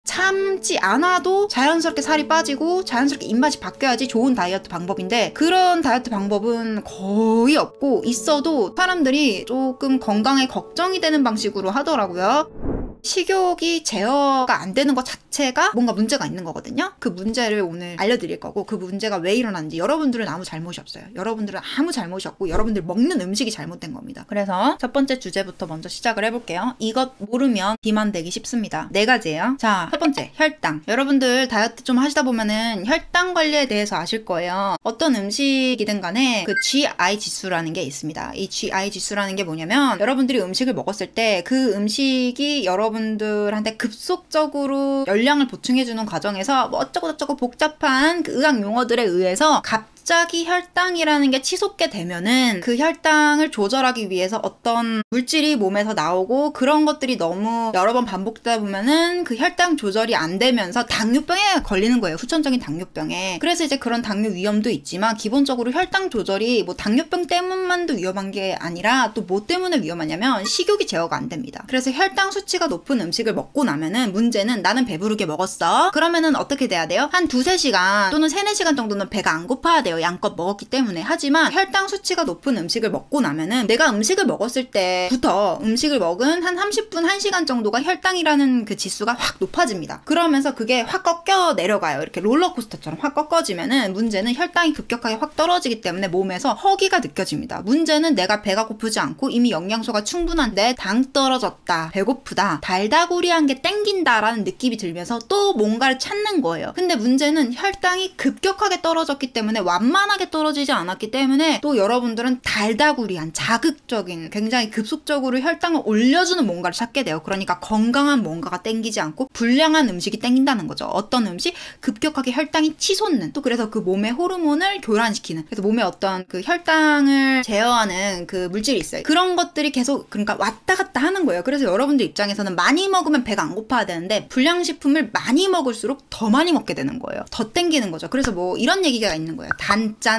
참지 않아도 자연스럽게 살이 빠지고 자연스럽게 입맛이 바뀌어야지 좋은 다이어트 방법인데, 그런 다이어트 방법은 거의 없고, 있어도 사람들이 조금 건강에 걱정이 되는 방식으로 하더라고요. 식욕이 제어가 안 되는 것 자체가 뭔가 문제가 있는 거거든요. 그 문제를 오늘 알려드릴 거고, 그 문제가 왜 일어나는지. 여러분들은 아무 잘못이 없어요. 여러분들은 아무 잘못이 없고, 여러분들 먹는 음식이 잘못된 겁니다. 그래서 첫 번째 주제부터 먼저 시작을 해볼게요. 이것 모르면 비만 되기 쉽습니다. 4가지예요. 자, 첫 번째, 혈당. 여러분들 다이어트 좀 하시다 보면은 혈당 관리에 대해서 아실 거예요. 어떤 음식이든 간에 그 GI 지수라는 게 있습니다. 이 GI 지수라는 게 뭐냐면, 여러분들이 음식을 먹었을 때 그 음식이 여러분들한테 급속적으로 열량을 보충해주는 과정에서 뭐 어쩌고저쩌고 복잡한 그 의학 용어들에 의해서 갑자기 혈당이라는 게 치솟게 되면은, 그 혈당을 조절하기 위해서 어떤 물질이 몸에서 나오고, 그런 것들이 너무 여러 번 반복되다 보면은 그 혈당 조절이 안 되면서 당뇨병에 걸리는 거예요. 후천적인 당뇨병에. 그래서 이제 그런 당뇨 위험도 있지만, 기본적으로 혈당 조절이 뭐 당뇨병 때문만도 위험한 게 아니라 또 뭐 때문에 위험하냐면 식욕이 제어가 안 됩니다. 그래서 혈당 수치가 높은 음식을 먹고 나면은, 문제는 나는 배부르게 먹었어. 그러면은 어떻게 돼야 돼요? 한 2-3시간 또는 3-4시간 정도는 배가 안 고파야 돼요. 양껏 먹었기 때문에. 하지만 혈당 수치가 높은 음식을 먹고 나면은, 내가 음식을 먹었을 때부터 음식을 먹은 한 30분, 1시간 정도가 혈당이라는 그 지수가 확 높아집니다. 그러면서 그게 확 꺾여 내려가요. 이렇게 롤러코스터처럼 확 꺾어지면은, 문제는 혈당이 급격하게 확 떨어지기 때문에 몸에서 허기가 느껴집니다. 문제는 내가 배가 고프지 않고 이미 영양소가 충분한데 당 떨어졌다, 배고프다, 달다구리한 게 땡긴다라는 느낌이 들면서 또 뭔가를 찾는 거예요. 근데 문제는 혈당이 급격하게 떨어졌기 때문에, 완만하게 떨어지지 않았기 때문에, 또 여러분들은 달다구리한, 자극적인, 굉장히 급속적으로 혈당을 올려주는 뭔가를 찾게 돼요. 그러니까 건강한 뭔가가 땡기지 않고 불량한 음식이 땡긴다는 거죠. 어떤 음식? 급격하게 혈당이 치솟는, 또 그래서 그 몸의 호르몬을 교란시키는, 그래서 몸에 어떤 그 혈당을 제어하는 그 물질이 있어요. 그런 것들이 계속, 그러니까 왔다 갔다 하는 거예요. 그래서 여러분들 입장에서는 많이 먹으면 배가 안 고파야 되는데, 불량식품을 많이 먹을수록 더 많이 먹게 되는 거예요. 더 땡기는 거죠. 그래서 뭐 이런 얘기가 있는 거예요. 단짠.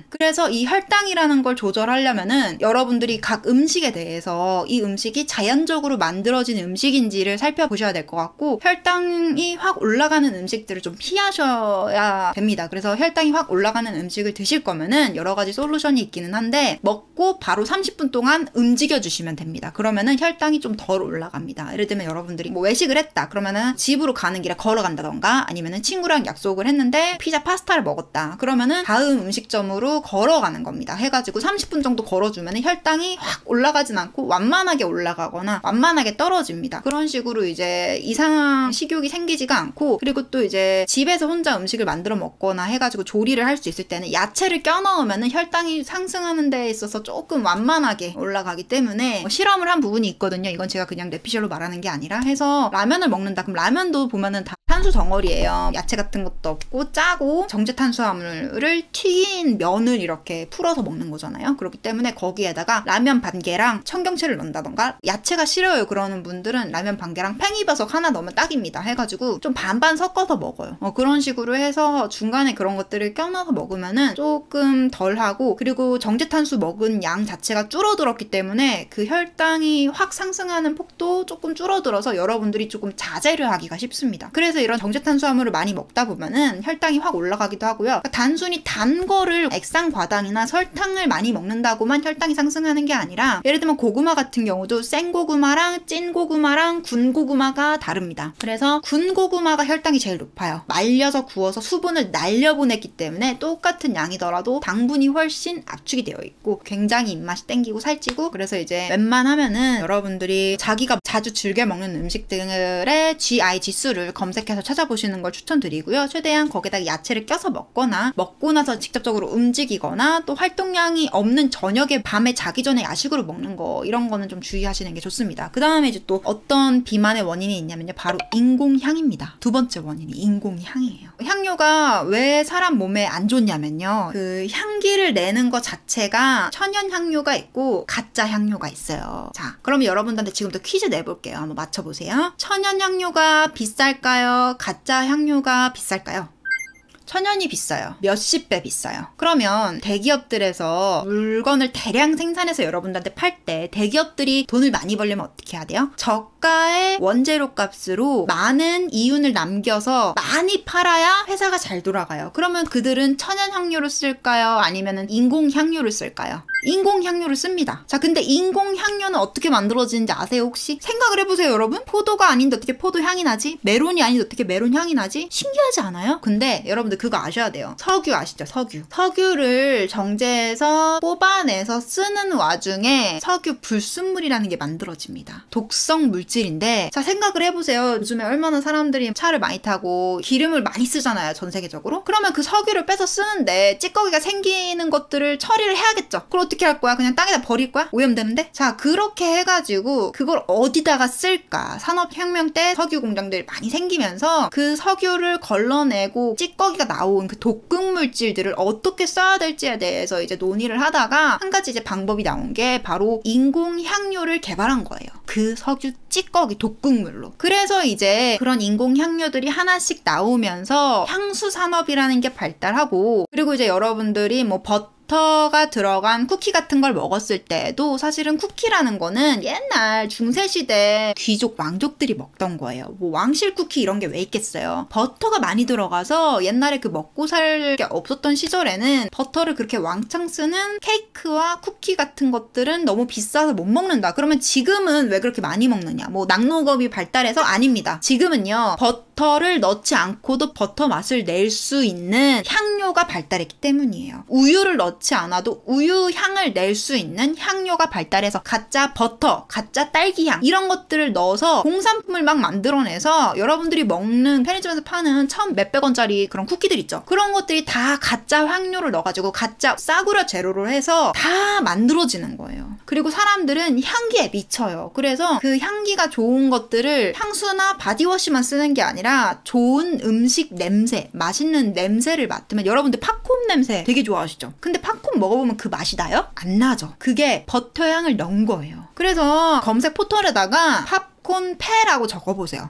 그래서 이 혈당이라는 걸 조절하려면은, 여러분들이 각 음식에 대해서 이 음식이 자연적으로 만들어진 음식인지를 살펴보셔야 될 것 같고, 혈당이 확 올라가는 음식들을 좀 피하셔야 됩니다. 그래서 혈당이 확 올라가는 음식을 드실 거면은 여러 가지 솔루션이 있기는 한데, 먹고 바로 30분 동안 움직여 주시면 됩니다. 그러면은 혈당이 좀 덜 올라갑니다. 예를 들면 여러분들이 뭐 외식을 했다 그러면은 집으로 가는 길에 걸어간다던가, 아니면은 친구랑 약속을 했는데 피자 파스타를 먹었다 그러면은 다음 음식점으로 걸어가는 겁니다. 해가지고 30분 정도 걸어주면 혈당이 확 올라가진 않고 완만하게 올라가거나 완만하게 떨어집니다. 그런 식으로 이제 이상한 식욕이 생기지가 않고, 그리고 또 이제 집에서 혼자 음식을 만들어 먹거나 해가지고 조리를 할 수 있을 때는 야채를 껴넣으면 혈당이 상승하는 데 있어서 조금 완만하게 올라가기 때문에, 실험을 한 부분이 있거든요. 이건 제가 그냥 뇌피셜로 말하는 게 아니라, 해서 라면을 먹는다. 그럼 라면도 보면은 다 탄수 덩어리예요. 야채 같은 것도 없고 짜고, 정제 탄수화물을 튀긴 면을 이렇게 풀어서 먹는 거잖아요. 그렇기 때문에 거기에다가 라면 반개랑 청경채를 넣는다던가, 야채가 싫어요 그러는 분들은 라면 반개랑 팽이버섯 하나 넣으면 딱입니다. 해가지고 좀 반반 섞어서 먹어요. 그런 식으로 해서 중간에 그런 것들을 껴넣어서 먹으면은 조금 덜하고, 그리고 정제탄수 먹은 양 자체가 줄어들었기 때문에 그 혈당이 확 상승하는 폭도 조금 줄어들어서 여러분들이 조금 자제를 하기가 쉽습니다. 그래서 이런 정제탄수화물을 많이 먹다 보면은 혈당이 확 올라가기도 하고요. 그러니까 단순히 단 거를 액상과당이나 설탕을 많이 먹는다고만 혈당이 상승하는 게 아니라, 예를 들면 고구마 같은 경우도 생고구마랑 찐고구마랑 군고구마가 다릅니다. 그래서 군고구마가 혈당이 제일 높아요. 말려서 구워서 수분을 날려보냈기 때문에 똑같은 양이더라도 당분이 훨씬 압축이 되어 있고 굉장히 입맛이 땡기고 살찌고, 그래서 이제 웬만하면은 여러분들이 자기가 자주 즐겨 먹는 음식들의 GI 지수를 검색해서 찾아보시는 걸 추천드리고요. 최대한 거기다가 야채를 껴서 먹거나, 먹고 나서 직접적으로 움직이거나, 또 활동량이 없는 저녁에, 밤에 자기 전에 야식으로 먹는 거, 이런 거는 좀 주의하시는 게 좋습니다. 그 다음에 이제 또 어떤 비만의 원인이 있냐면요, 바로 인공향입니다. 두 번째 원인이 인공향이에요. 향료가 왜 사람 몸에 안 좋냐면요, 그 향기를 내는 것 자체가 천연 향료가 있고 가짜 향료가 있어요. 자, 그러면 여러분들한테 지금부터 퀴즈 내볼게요. 한번 맞춰보세요. 천연 향료가 비쌀까요? 가짜 향료가 비쌀까요? 천연이 비싸요. 몇십 배 비싸요. 그러면 대기업들에서 물건을 대량 생산해서 여러분들한테 팔 때 대기업들이 돈을 많이 벌려면 어떻게 해야 돼요? 저가의 원재료 값으로 많은 이윤을 남겨서 많이 팔아야 회사가 잘 돌아가요. 그러면 그들은 천연 향료를 쓸까요? 아니면 인공 향료를 쓸까요? 인공 향료를 씁니다. 자, 근데 인공 향료는 어떻게 만들어지는지 아세요, 혹시? 생각을 해보세요, 여러분. 포도가 아닌데 어떻게 포도 향이 나지? 메론이 아닌데 어떻게 메론 향이 나지? 신기하지 않아요? 근데 여러분들 그거 아셔야 돼요. 석유 아시죠? 석유. 석유를 정제해서 뽑아내서 쓰는 와중에 석유 불순물이라는 게 만들어집니다. 독성 물질인데, 자, 생각을 해보세요. 요즘에 얼마나 사람들이 차를 많이 타고 기름을 많이 쓰잖아요, 전 세계적으로. 그러면 그 석유를 빼서 쓰는데 찌꺼기가 생기는 것들을 처리를 해야겠죠. 그럼 어떻게 할 거야? 그냥 땅에다 버릴 거야? 오염되는데? 자, 그렇게 해가지고 그걸 어디다가 쓸까? 산업혁명 때 석유 공장들이 많이 생기면서 그 석유를 걸러내고 찌꺼기가 나온 그 독극 물질들을 어떻게 써야 될지에 대해서 이제 논의를 하다가 한 가지 이제 방법이 나온 게 바로 인공 향료를 개발한 거예요. 그 석유 찌꺼기 독극물로. 그래서 이제 그런 인공 향료들이 하나씩 나오면서 향수 산업이라는 게 발달하고, 그리고 이제 여러분들이 뭐 버터가 들어간 쿠키 같은 걸 먹었을 때도 사실은 쿠키라는 거는 옛날 중세시대 귀족 왕족들이 먹던 거예요. 뭐 왕실 쿠키 이런 게 왜 있겠어요. 버터가 많이 들어가서 옛날에 그 먹고 살 게 없었던 시절에는 버터를 그렇게 왕창 쓰는 케이크와 쿠키 같은 것들은 너무 비싸서 못 먹는다. 그러면 지금은 왜 그렇게 많이 먹느냐? 뭐 낙농업이 발달해서? 아닙니다. 지금은요, 버터를 넣지 않고도 버터 맛을 낼 수 있는 향료가 발달했기 때문이에요. 우유를 넣지 않아도 우유 향을 낼 수 있는 향료가 발달해서 가짜 버터, 가짜 딸기향 이런 것들을 넣어서 공산품을 막 만들어내서 여러분들이 먹는 편의점에서 파는 1,000몇백 원짜리 그런 쿠키들 있죠. 그런 것들이 다 가짜 향료를 넣어가지고 가짜 싸구려 재료로 해서 다 만들어지는 거예요. 그리고 사람들은 향기에 미쳐요. 그래서 그 향기가 좋은 것들을 향수나 바디워시만 쓰는 게 아니라 좋은 음식 냄새, 맛있는 냄새를 맡으면, 여러분들 팝콘 냄새 되게 좋아하시죠? 근데 팝콘 먹어보면 그 맛이 나요? 안 나죠. 그게 버터 향을 넣은 거예요. 그래서 검색 포털에다가 팝콘 패라고 적어보세요.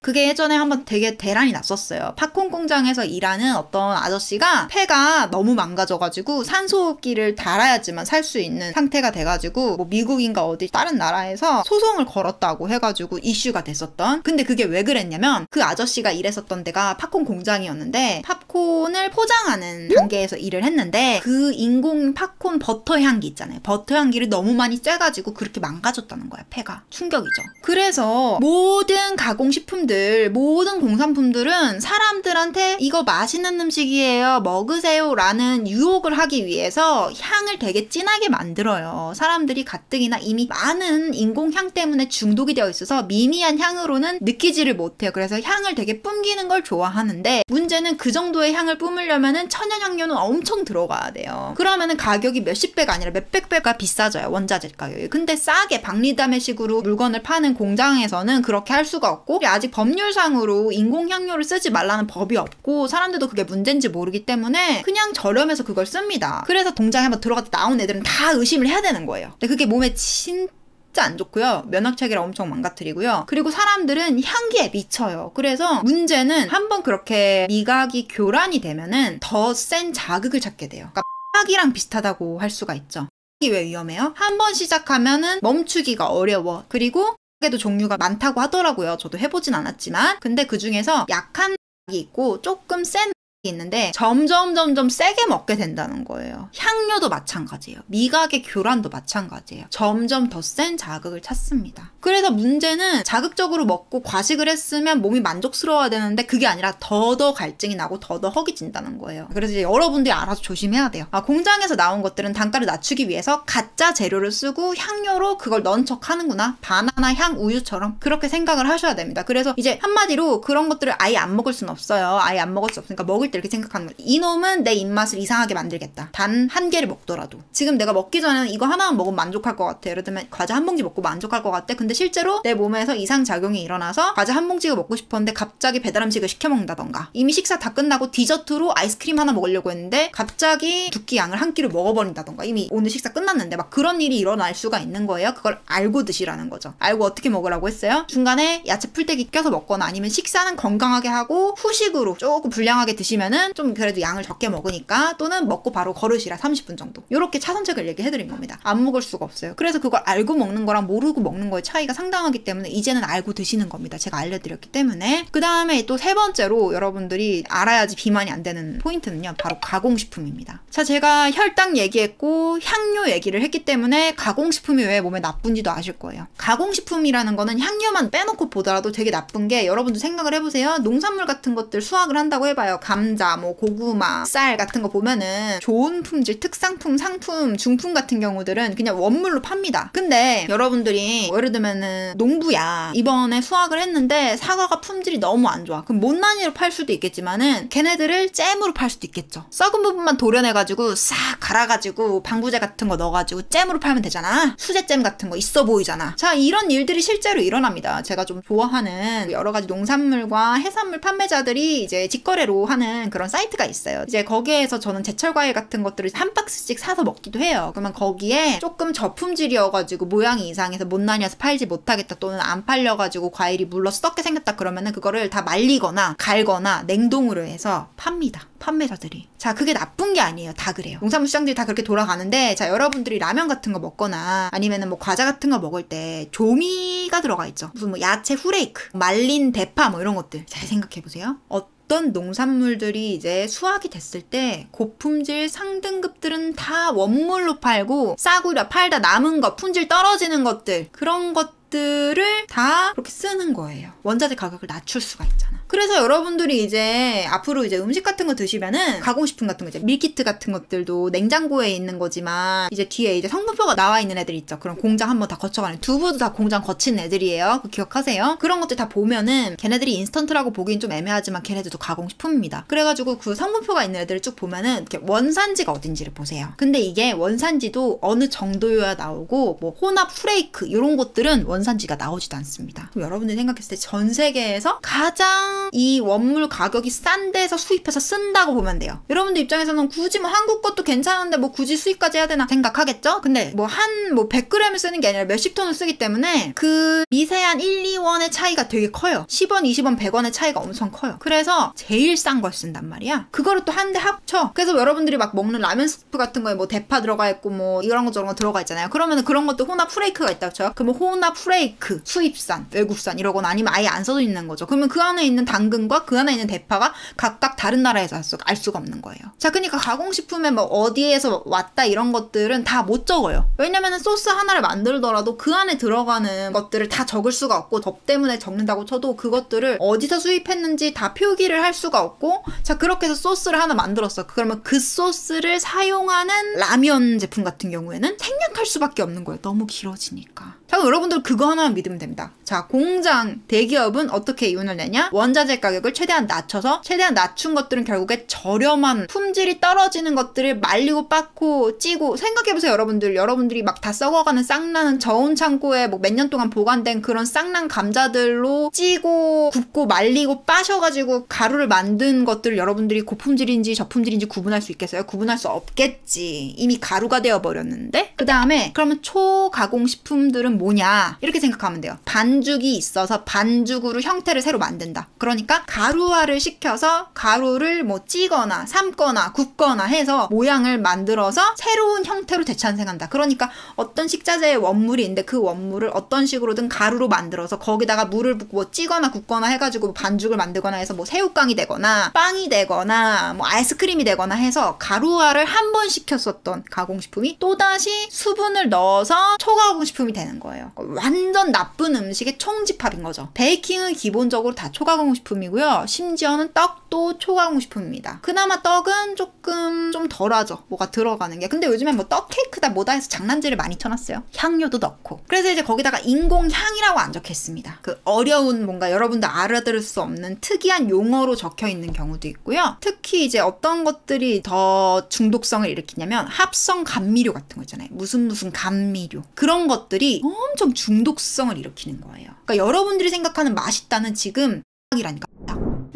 그게 예전에 한번 되게 대란이 났었어요. 팝콘 공장에서 일하는 어떤 아저씨가 폐가 너무 망가져가지고 산소호흡기를 달아야지만 살 수 있는 상태가 돼가지고 뭐 미국인가 어디 다른 나라에서 소송을 걸었다고 해가지고 이슈가 됐었던. 근데 그게 왜 그랬냐면 그 아저씨가 일했었던 데가 팝콘 공장이었는데 팝콘을 포장하는 단계에서 일을 했는데 그 인공 팝콘 버터 향기 있잖아요. 버터 향기를 너무 많이 쬐가지고 그렇게 망가졌다는 거야. 폐가. 충격이죠. 그래서 모든 가공식품들, 모든 공산품들은 사람들한테 이거 맛있는 음식이에요, 먹으세요 라는 유혹을 하기 위해서 향을 되게 진하게 만들어요. 사람들이 가뜩이나 이미 많은 인공향 때문에 중독이 되어 있어서 미미한 향으로는 느끼지를 못해요. 그래서 향을 되게 뿜기는 걸 좋아하는데, 문제는 그 정도의 향을 뿜으려면은 천연향료는 엄청 들어가야 돼요. 그러면은 가격이 몇십 배가 아니라 몇백 배가 비싸져요, 원자재 가격이. 근데 싸게 박리담회식으로 물건을 파는 공장에서는 그렇게 할 수가 없고, 아직 법률상으로 인공향료를 쓰지 말라는 법이 없고 사람들도 그게 문제인지 모르기 때문에 그냥 저렴해서 그걸 씁니다. 그래서 공장에 한번 들어갔다 나온 애들은 다 의심을 해야 되는 거예요. 근데 그게 몸에 진짜 안 좋고요. 면역체계를 엄청 망가뜨리고요. 그리고 사람들은 향기에 미쳐요. 그래서 문제는 한번 그렇게 미각이 교란이 되면은 더 센 자극을 찾게 돼요. 그러니까 빡이랑 비슷하다고 할 수가 있죠. 이게 왜 위험해요? 한 번 시작하면은 멈추기가 어려워. 그리고 도 종류가 많다고 하더라고요. 저도 해보진 않았지만. 근데 그 중에서 약한 게 있고 조금 센 있는데 점점 세게 먹게 된다는 거예요. 향료도 마찬가지예요. 미각의 교란도 마찬가지예요. 점점 더 센 자극을 찾습니다. 그래서 문제는 자극적으로 먹고 과식을 했으면 몸이 만족스러워야 되는데 그게 아니라 더더 갈증이 나고 더더 허기진다는 거예요. 그래서 이제 여러분들이 알아서 조심해야 돼요. 공장에서 나온 것들은 단가를 낮추기 위해서 가짜 재료를 쓰고 향료로 그걸 넣은 척 하는구나. 바나나 향 우유처럼 그렇게 생각을 하셔야 됩니다. 그래서 이제 한마디로 그런 것들을 아예 안 먹을 순 없어요. 아예 안 먹을 수 없으니까 먹을 때 이렇게 생각하는 거예요. 이놈은 내 입맛을 이상하게 만들겠다. 단 한 개를 먹더라도. 지금 내가 먹기 전에는 이거 하나만 먹으면 만족할 것 같아. 예를 들면 과자 한 봉지 먹고 만족할 것 같아. 근데 실제로 내 몸에서 이상작용이 일어나서 과자 한 봉지가 먹고 싶었는데 갑자기 배달 음식을 시켜 먹는다던가, 이미 식사 다 끝나고 디저트로 아이스크림 하나 먹으려고 했는데 갑자기 두 끼 양을 한 끼로 먹어버린다던가, 이미 오늘 식사 끝났는데 막 그런 일이 일어날 수가 있는 거예요. 그걸 알고 드시라는 거죠. 알고 어떻게 먹으라고 했어요? 중간에 야채 풀떼기 껴서 먹거나 아니면 식사는 건강하게 하고 후식으로 조금 불량하게 드시면은 좀 그래도 양을 적게 먹으니까, 또는 먹고 바로 걸으시라 30분 정도. 이렇게 차선책을 얘기해드린 겁니다. 안 먹을 수가 없어요. 그래서 그걸 알고 먹는 거랑 모르고 먹는 거의 차이가 상당하기 때문에 이제는 알고 드시는 겁니다. 제가 알려드렸기 때문에. 그 다음에 또 세 번째로 여러분들이 알아야지 비만이 안 되는 포인트는요, 바로 가공식품입니다. 자, 제가 혈당 얘기했고 향료 얘기를 했기 때문에 가공식품이 왜 몸에 나쁜지도 아실 거예요. 가공식품이라는 거는 향료만 빼놓고 보더라도 되게 나쁜 게, 여러분들 생각을 해보세요. 농산물 같은 것들 수확을 한다고 해봐요. 감자, 뭐 고구마, 쌀 같은 거 보면은 좋은 품질, 특상품, 상품, 중품 같은 경우들은 그냥 원물로 팝니다. 근데 여러분들이 예를 들면은 농부야, 이번에 수확을 했는데 사과가 품질이 너무 안 좋아. 그럼 못난이로 팔 수도 있겠지만은 걔네들을 잼으로 팔 수도 있겠죠. 썩은 부분만 도려내가지고 싹 갈아가지고 방부제 같은 거 넣어가지고 잼으로 팔면 되잖아. 수제잼 같은 거 있어 보이잖아. 자, 이런 일들이 실제로 일어납니다. 제가 좀 좋아하는 여러 가지 농산물과 해산물 판매자들이 이제 직거래로 하는 그런 사이트가 있어요. 이제 거기에서 저는 제철 과일 같은 것들을 한 박스씩 사서 먹기도 해요. 그러면 거기에 조금 저품질이어가지고 모양이 이상해서 못난이어서 팔지 못하겠다, 또는 안 팔려가지고 과일이 물러서 썩게 생겼다 그러면은 그거를 다 말리거나 갈거나 냉동으로 해서 팝니다. 판매자들이. 자, 그게 나쁜 게 아니에요. 다 그래요. 농산물 시장들이 다 그렇게 돌아가는데, 자, 여러분들이 라면 같은 거 먹거나 아니면은 뭐 과자 같은 거 먹을 때 조미가 들어가 있죠. 무슨 뭐 야채 후레이크, 말린 대파 뭐 이런 것들. 잘 생각해 보세요. 어떤 농산물들이 이제 수확이 됐을 때 고품질 상등급들은 다 원물로 팔고, 싸구려 팔다 남은 거, 품질 떨어지는 것들, 그런 것들을 다 그렇게 쓰는 거예요. 원자재 가격을 낮출 수가 있잖아. 그래서 여러분들이 이제 앞으로 이제 음식 같은 거 드시면은 가공식품 같은 거, 이제 밀키트 같은 것들도 냉장고에 있는 거지만 이제 뒤에 이제 성분표가 나와 있는 애들 있죠. 그럼 공장 한번 다 거쳐가는, 두부도 다 공장 거친 애들이에요. 그거 기억하세요? 그런 것들 다 보면은 걔네들이 인스턴트라고 보기엔 좀 애매하지만 걔네들도 가공식품입니다. 그래가지고 그 성분표가 있는 애들을 쭉 보면은 이렇게 원산지가 어딘지를 보세요. 근데 이게 원산지도 어느 정도여야 나오고, 뭐 혼합 프레이크 이런 것들은 원산지가 나오지도 않습니다. 그럼 여러분들이 생각했을 때 전 세계에서 가장 이 원물 가격이 싼 데서 수입해서 쓴다고 보면 돼요. 여러분들 입장에서는 굳이 뭐 한국 것도 괜찮은데 뭐 굳이 수입까지 해야 되나 생각하겠죠? 근데 뭐 100g을 쓰는 게 아니라 몇십 톤을 쓰기 때문에 그 미세한 1, 2원의 차이가 되게 커요. 10원, 20원, 100원의 차이가 엄청 커요. 그래서 제일 싼 걸 쓴단 말이야. 그거를 또 한 대 합쳐. 그래서 여러분들이 막 먹는 라면 스프 같은 거에 뭐 대파 들어가 있고 뭐 이런 거 저런 거 들어가 있잖아요. 그러면은 그런 것도 혼합 프레이크가 있다고 쳐요. 그러면 혼합 프레이크, 수입산, 외국산 이러거나 아니면 아예 안 써져 있는 거죠. 그러면 그 안에 있는 당근과 그 안에 있는 대파가 각각 다른 나라에서 알 수가 없는 거예요. 자, 그러니까 가공식품에 뭐 어디에서 왔다 이런 것들은 다 못 적어요. 왜냐면은 소스 하나를 만들더라도 그 안에 들어가는 것들을 다 적을 수가 없고, 법 때문에 적는다고 쳐도 그것들을 어디서 수입했는지 다 표기를 할 수가 없고, 자, 그렇게 해서 소스를 하나 만들었어. 그러면 그 소스를 사용하는 라면 제품 같은 경우에는 생략할 수밖에 없는 거예요. 너무 길어지니까. 자, 그럼 여러분들 그거 하나만 믿으면 됩니다. 자, 공장, 대기업은 어떻게 이윤을 내냐? 원자재 가격을 최대한 낮춰서, 최대한 낮춘 것들은 결국에 저렴한 품질이 떨어지는 것들을 말리고 빻고 찌고, 생각해보세요. 여러분들이 막 다 썩어가는 쌍나는 저온 창고에 뭐 몇 년 동안 보관된 그런 쌍난 감자들로 찌고 굽고 말리고 빠셔가지고 가루를 만든 것들을 여러분들이 고품질인지 저품질인지 구분할 수 있겠어요? 구분할 수 없겠지. 이미 가루가 되어버렸는데? 그 다음에 그러면 초가공식품들은 뭐냐? 이렇게 생각하면 돼요. 반죽이 있어서 반죽으로 형태를 새로 만든다. 그러니까 가루화를 시켜서 가루를 뭐 찌거나 삶거나 굽거나 해서 모양을 만들어서 새로운 형태로 재탄생한다. 그러니까 어떤 식자재의 원물이 있는데 그 원물을 어떤 식으로든 가루로 만들어서 거기다가 물을 붓고 뭐 찌거나 굽거나 해가지고 반죽을 만들거나 해서 뭐 새우깡이 되거나 빵이 되거나 뭐 아이스크림이 되거나 해서 가루화를 한 번 시켰었던 가공식품이 또다시 수분을 넣어서 초가공식품이 되는 거예요. 거예요. 완전 나쁜 음식의 총집합인 거죠. 베이킹은 기본적으로 다 초가공식품이고요. 심지어는 떡도 초가공식품입니다. 그나마 떡은 조금 좀 덜하죠. 뭐가 들어가는 게. 근데 요즘엔 뭐 떡 케이크다 뭐다 해서 장난질을 많이 쳐놨어요. 향료도 넣고. 그래서 이제 거기다가 인공향이라고 안 적혀있습니다. 그 어려운 뭔가 여러분들 알아들을 수 없는 특이한 용어로 적혀있는 경우도 있고요. 특히 이제 어떤 것들이 더 중독성을 일으키냐면 합성 감미료 같은 거 있잖아요. 무슨 감미료. 그런 것들이 엄청 중독성을 일으키는 거예요. 그러니까 여러분들이 생각하는 맛있다는 지금 이라니까.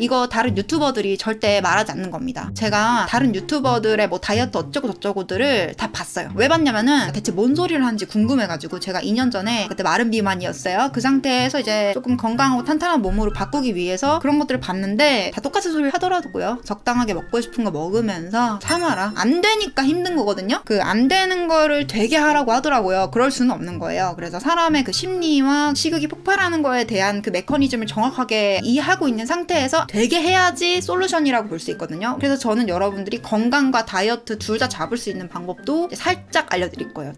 이거 다른 유튜버들이 절대 말하지 않는 겁니다. 제가 다른 유튜버들의 뭐 다이어트 어쩌고 저쩌고들을 다 봤어요. 왜 봤냐면은 대체 뭔 소리를 하는지 궁금해가지고 제가 2년 전에 그때 마른 비만이었어요. 그 상태에서 이제 조금 건강하고 탄탄한 몸으로 바꾸기 위해서 그런 것들을 봤는데 다 똑같은 소리를 하더라고요. 적당하게 먹고 싶은 거 먹으면서 참아라. 안 되니까 힘든 거거든요. 그 안 되는 거를 되게 하라고 하더라고요. 그럴 수는 없는 거예요. 그래서 사람의 그 심리와 식욕이 폭발하는 거에 대한 그 메커니즘을 정확하게 이해하고 있는 상태에서 되게 해야지 솔루션이라고 볼 수 있거든요. 그래서 저는 여러분들이 건강과 다이어트 둘 다 잡을 수 있는 방법도 살짝 알려드릴 거예요.